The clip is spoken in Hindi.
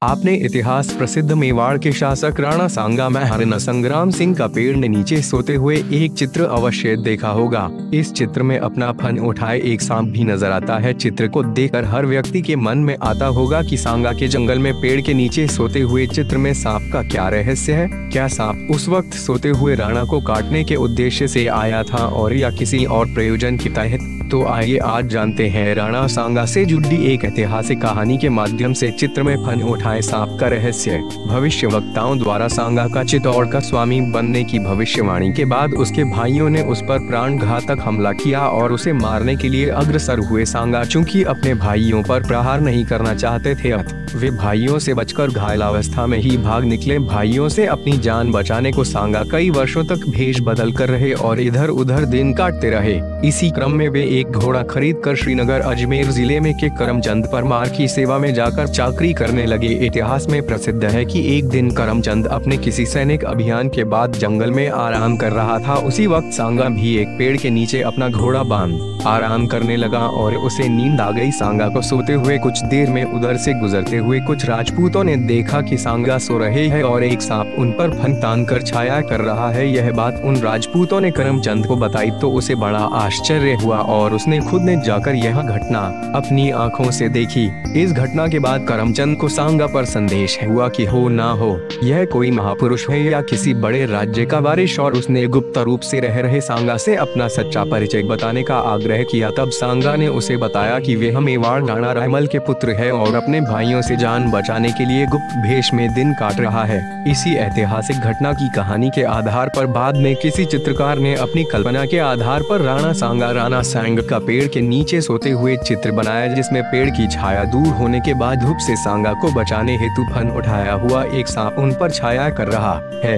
आपने इतिहास प्रसिद्ध मेवाड़ के शासक राणा सांगा महाराणा संग्राम सिंह का पेड़ के नीचे सोते हुए एक चित्र अवश्य देखा होगा। इस चित्र में अपना फन उठाए एक सांप भी नजर आता है। चित्र को देखकर हर व्यक्ति के मन में आता होगा कि सांगा के जंगल में पेड़ के नीचे सोते हुए चित्र में सांप का क्या रहस्य है। क्या सांप उस वक्त सोते हुए राणा को काटने के उद्देश्य से आया था और या किसी और प्रयोजन के तहत? तो आइए आज जानते हैं राणा सांगा से जुड़ी एक ऐतिहासिक कहानी के माध्यम से चित्र में फन उठाए सांप का रहस्य। भविष्यवक्ताओं द्वारा सांगा का चित्तौड़ का स्वामी बनने की भविष्यवाणी के बाद उसके भाइयों ने उस पर प्राणघातक हमला किया और उसे मारने के लिए अग्रसर हुए। सांगा चूंकि अपने भाइयों पर प्रहार नहीं करना चाहते थे, वे भाइयों से बचकर घायलावस्था में ही भाग निकले। भाइयों से अपनी जान बचाने को सांगा कई वर्षों तक भेष बदल कर रहे और इधर उधर दिन काटते रहे। इसी क्रम में वे एक घोड़ा खरीदकर श्रीनगर अजमेर जिले में के करमचंद परमार की सेवा में जाकर चाकरी करने लगे। इतिहास में प्रसिद्ध है कि एक दिन करमचंद अपने किसी सैनिक अभियान के बाद जंगल में आराम कर रहा था। उसी वक्त सांगा भी एक पेड़ के नीचे अपना घोड़ा बांध आराम करने लगा और उसे नींद आ गई। सांगा को सोते हुए कुछ देर में उधर से गुजरते हुए कुछ राजपूतों ने देखा कि सांगा सो रहे हैं और एक सांप उन पर फन तान कर छाया कर रहा है। यह बात उन राजपूतों ने करमचंद को बताई तो उसे बड़ा आश्चर्य हुआ और उसने खुद ने जाकर यह घटना अपनी आंखों से देखी। इस घटना के बाद करमचंद को सांगा पर संदेश हुआ कि हो ना हो यह कोई महापुरुष है या किसी बड़े राज्य का वारिस, और उसने गुप्त रूप से रह रहे सांगा से अपना सच्चा परिचय बताने का आग्रह किया। तब सांगा ने उसे बताया कि वे मेवाड़ राणा रायमल के पुत्र है और अपने भाइयों से जान बचाने के लिए गुप्त भेष में दिन काट रहा है। इसी ऐतिहासिक घटना की कहानी के आधार पर बाद में किसी चित्रकार ने अपनी कल्पना के आधार पर राणा सांग का पेड़ के नीचे सोते हुए चित्र बनाया, जिसमें पेड़ की छाया दूर होने के बाद धूप से सांगा को बचाने हेतु फन उठाया हुआ एक सांप उन पर छाया कर रहा है।